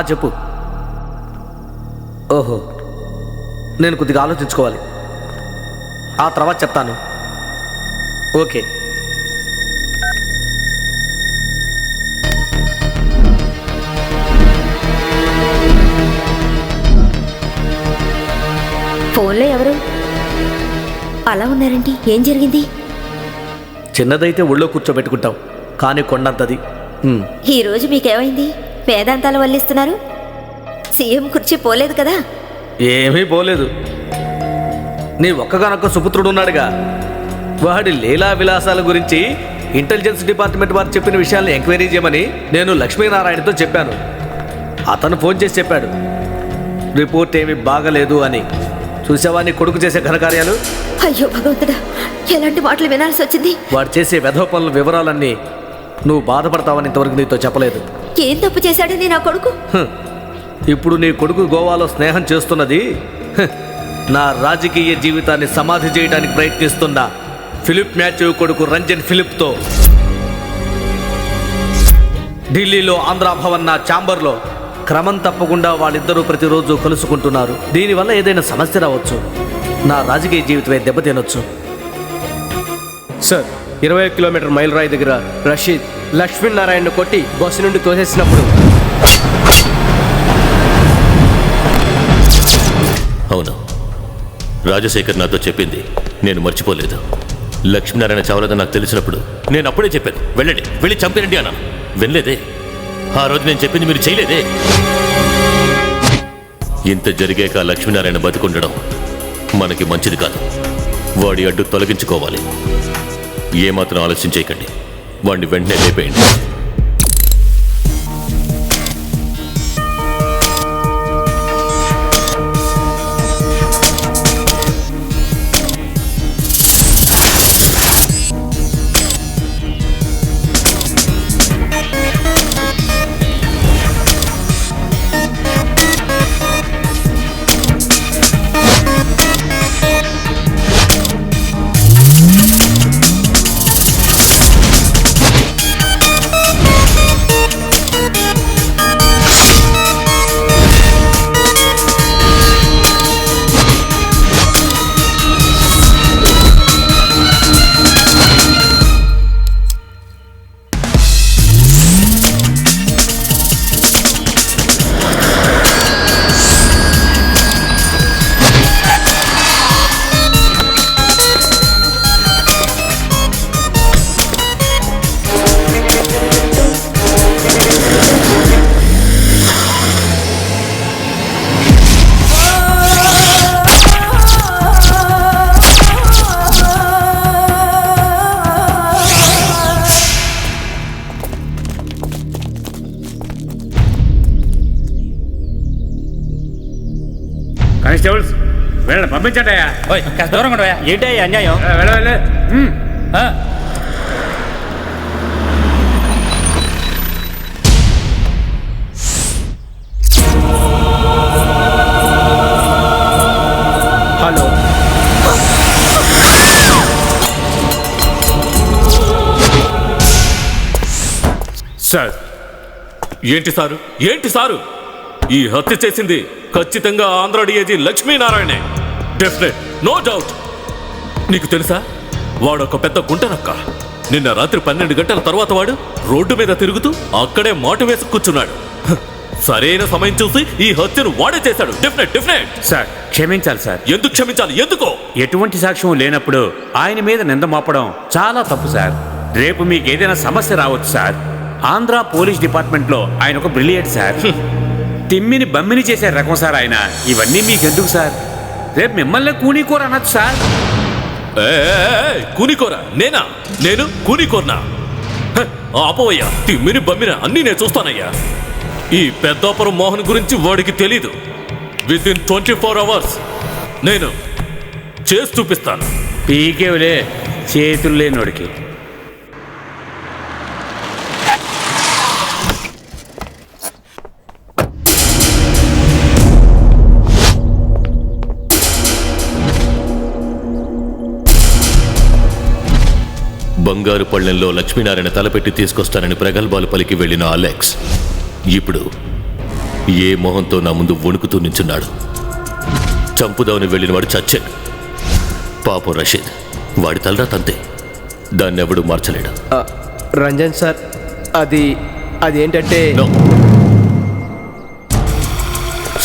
చెప్పు. ఓహో, నేను కొద్దిగా ఆలోచించుకోవాలి, ఆ తర్వాత చెప్తాను. ఓకే. ఫోన్లో ఎవరు అలా ఉన్నారేంటి? ఏం జరిగింది? చిన్నదైతే ఒళ్ళో కూర్చోబెట్టుకుంటాం, కానీ కొండంతది. ఈరోజు మీకేమైంది? వేదాంతాలు వల్లిస్తున్నారు. సీఎం కుర్చీ పోలేదు కదా? ఏమీ పోలేదు. నీ ఒక్కగానొక్క సుపుత్రుడు ఉన్నాడుగా, వాడి లీలా విలాసాల గురించి ఇంటెలిజెన్స్ డిపార్ట్మెంట్ వారు చెప్పిన విషయాలను ఎంక్వైరీ చేయమని నేను లక్ష్మీనారాయణతో చెప్పాను. అతను ఫోన్ చేసి చెప్పాడు, రిపోర్ట్ ఏమీ బాగలేదు అని. చూసావా నీ కొడుకు చేసే ఘనకార్యాలు? అయ్యో భగవంతుడా, ఎలాంటి మాటలు వినాల్సి వచ్చింది? వాడు చేసే వెధవ పనుల వివరాలన్నీ నువ్వు బాధపడతావని ఇంతవరకు నీతో చెప్పలేదు. ఏం తప్పు చేశాడని నా కొడుకు? ఇప్పుడు నీ కొడుకు గోవాలో స్నేహం చేస్తున్నది నా రాజకీయ జీవితాన్ని సమాధి చేయడానికి ప్రయత్నిస్తున్న ఫిలిప్ మాథ్యూ కొడుకు రంజన్ ఫిలిప్తో. ఢిల్లీలో ఆంధ్రా భవన్ నా ఛాంబర్లో క్రమం తప్పకుండా వాళ్ళిద్దరూ ప్రతిరోజు కలుసుకుంటున్నారు. దీనివల్ల ఏదైనా సమస్య రావచ్చు, నా రాజకీయ జీవితమే దెబ్బతినొచ్చు. సార్, 20 కిలోమీటర్ మైల్ రాయి దగ్గర రషీద్ లక్ష్మీనారాయణను కొట్టి బస్సు నుండి తోసేసినప్పుడు. అవును, రాజశేఖర్ నాతో చెప్పింది నేను మర్చిపోలేదు. లక్ష్మీనారాయణ చావలేదని నాకు తెలిసినప్పుడు నేను అప్పుడే చెప్పాను, వెళ్ళండి, వెళ్ళి చంపేనండి అన్నాను. వినలేదే. ఆ రోజు నేను చెప్పింది మీరు చేయలేదే. ఇంత జరిగాక లక్ష్మీనారాయణ బతికుండడం మనకి మంచిది కాదు. వాడి అడ్డు తొలగించుకోవాలి. ఏమాత్రం ఆలస్యం చేయకండి, వాడిని వెంటనే లేపేయండి. కానిస్టేబుల్స్ వెళ్ళండి, పంపించండియా. దూరంగా ఉండవా? ఏంటయ్యా అన్యాయం? వెళ్ళ. Hello, sir. ఏంటి సారు, ఏంటి సారు? ఈ హత్య చేసింది ఖచ్చితంగా ఆంధ్ర డిఐజీ లక్ష్మీనారాయణే. Definite, no doubt. నీకు తెలుసా, వాడు ఒక పెద్ద గుంటనక్క. నిన్న రాత్రి 12 గంటల తర్వాత వాడు రోడ్డు మీద తిరుగుతూ అక్కడే మాటు వేసి కూర్చున్నాడు. సరైన సమయం చూసి ఈ హత్యను వాడే చేశాడు. Definite definite. సార్ క్షమించాలి సార్. ఎందుకు క్షమించాలి? ఎందుకో? ఎటువంటి సాక్ష్యం లేనప్పుడు ఆయన మీద నింద మోపడం చాలా తప్పు సార్. రేపు మీకు ఏదైనా సమస్య రావచ్చు సార్. ఆంధ్ర పోలీస్ డిపార్ట్మెంట్లో ఆయన ఒక బ్రిలియంట్ సార్. తిమ్మిని బమ్మిని చేసే రకం సార్ ఆయన. ఇవన్నీ మీకెందుకు సార్? రేపు మిమ్మల్ని కూనీకూర అనొచ్చు సార్. కూనికోరా? నేనా? నేను కూనికోర్నా? ఆపవయ్యా, తిమ్మిని బమ్మిన అన్నీ నేను చూస్తానయ్యా. ఈ పెద్దాపురం మోహన్ గురించి వాడికి తెలీదు. వితిన్ 24 hours నేను చేసి చూపిస్తాను. పీకేవులే చేతులు లేనోడికి. బంగారు పళ్ళెంలో లక్ష్మీనారాయణ తలపెట్టి తీసుకొస్తానని ప్రగల్భాలు పలికి వెళ్లిన అలెక్స్ ఇప్పుడు ఏ మొహంతో నా ముందు వణుకుతూ నించున్నాడు. చంపుదామని వెళ్ళినవాడు చచ్చాడు. పాపం రషీద్, వాడి తలరా తంతే. దాన్నెవడూ మార్చలేడు. రంజన్ సార్, అదేంటంటే No.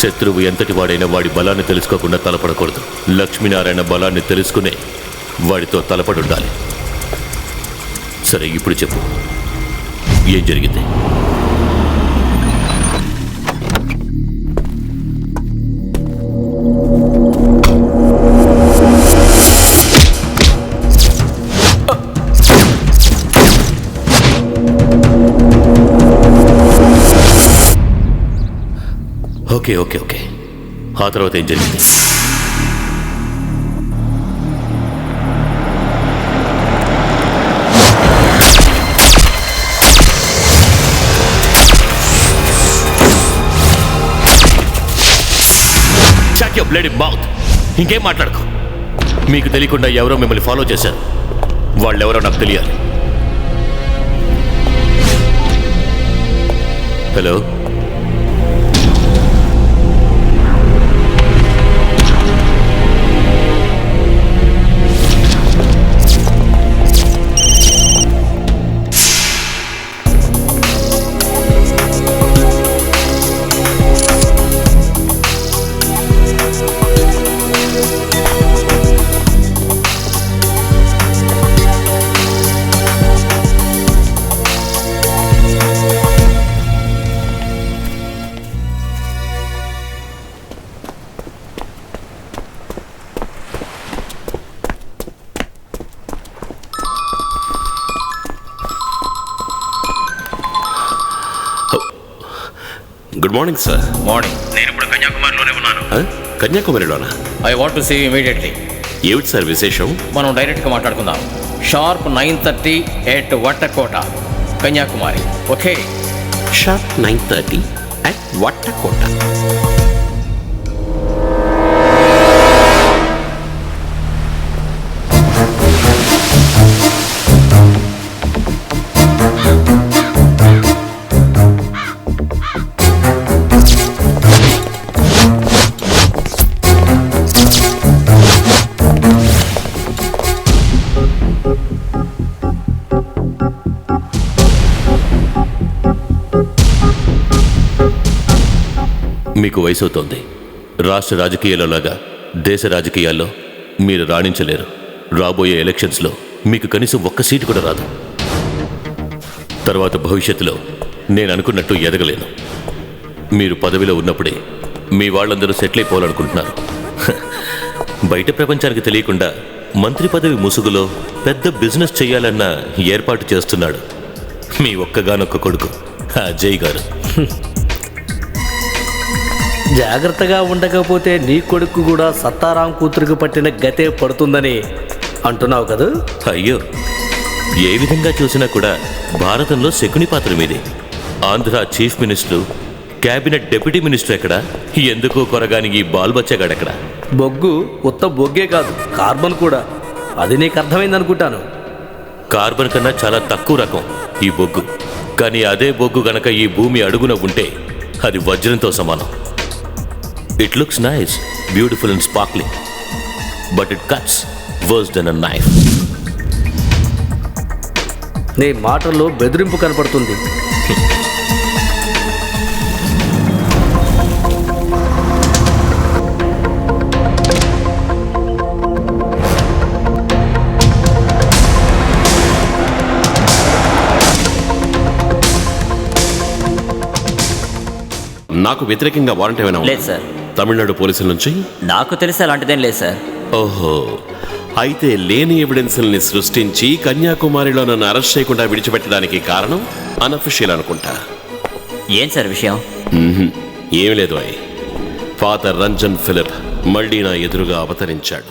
శత్రువు ఎంతటి వాడైనా వాడి బలాన్ని తెలుసుకోకుండా తలపడకూడదు. లక్ష్మీనారాయణ బలాన్ని తెలుసుకునే వాడితో తలపడి ఉండాలి. సరే, ఇప్పుడు చెప్పు, ఏం జరిగింది? ఓకే ఓకే ఓకే ఆ తర్వాత ఏం జరిగింది? Shut your bloody mouth. ఇంకేం మాట్లాడకు. మీకు తెలియకుండా ఎవరో మిమ్మల్ని ఫాలో చేశారు. వాళ్ళెవరో నాకు తెలియాలి. Hello, good morning sir. Morning. నేను ఇప్పుడు కన్యాకుమారిలోనే ఉన్నాను. కన్యాకుమారిలోనా? I want to see immediately. ఏమిటి సార్ విశేషం? మనం డైరెక్ట్గా మాట్లాడుకుందాం. Sharp 9:30 at Vattakota, Kanyakumari. Okay? Sharp 9:30 at Vattakota. మీకు వయసు అవుతోంది. రాష్ట్ర రాజకీయాలలాగా దేశ రాజకీయాల్లో మీరు రాణించలేరు. రాబోయే ఎలక్షన్స్లో మీకు కనీసం ఒక్క సీటు కూడా రాదు. తర్వాత భవిష్యత్తులో నేను అనుకున్నట్టు ఎదగలేను. మీరు పదవిలో ఉన్నప్పుడే మీ వాళ్ళందరూ సెటిల్ అయిపోవాలనుకుంటున్నారు. బయట ప్రపంచానికి తెలియకుండా మంత్రి పదవి ముసుగులో పెద్ద బిజినెస్ చేయాలన్న ఏర్పాటు చేస్తున్నాడు మీ ఒక్కగానొక్క కొడుకు అజయ్ గారు. జాగ్రత్తగా ఉండకపోతే నీ కొడుకు కూడా సత్తారాం కూతురికి పట్టిన గతే పడుతుందని అంటున్నావు కదా? అయ్యో, ఏ విధంగా చూసినా కూడా భారతంలో శకుని పాత్ర మీది. Andhra chief minister, cabinet deputy minister ఎక్కడ? ఎందుకో కొరగాని ఈ బాల్ బచ్చగాడెక్కడ? బొగ్గు ఉత్త బొగ్గే కాదు, కార్బన్ కూడా. అది నీకు అర్థమైంది అనుకుంటాను. కార్బన్ కన్నా చాలా తక్కువ రకం ఈ బొగ్గు. కానీ అదే బొగ్గు గనక ఈ భూమి అడుగున ఉంటే అది వజ్రంతో సమానం. It looks nice, beautiful and sparkling, but it cuts worse than a knife. నీ మాటల్లో బెదిరింపు కనపడుతుంది. నాకు వ్యతిరేకంగా వారెంట్ ఏమైనా ఉందా? లేదు సార్. తమిళనాడు పోలీసుల నుంచి? నాకు తెలిసి అలాంటిదేం లేదు సార్. ఓహో, అయితే లేని ఎవిడెన్స్ని సృష్టించి కన్యాకుమారిలో నన్ను అరెస్ట్ చేయకుండా విడిచిపెట్టడానికి కారణం అన్అఫిషియల్ అనుకుంటా. ఏం సార్ విషయం? ఏమి లేదు. ఫాదర్ రంజన్ ఫిలిప్ మళ్ళీ నా ఎదురుగా అవతరించాడు.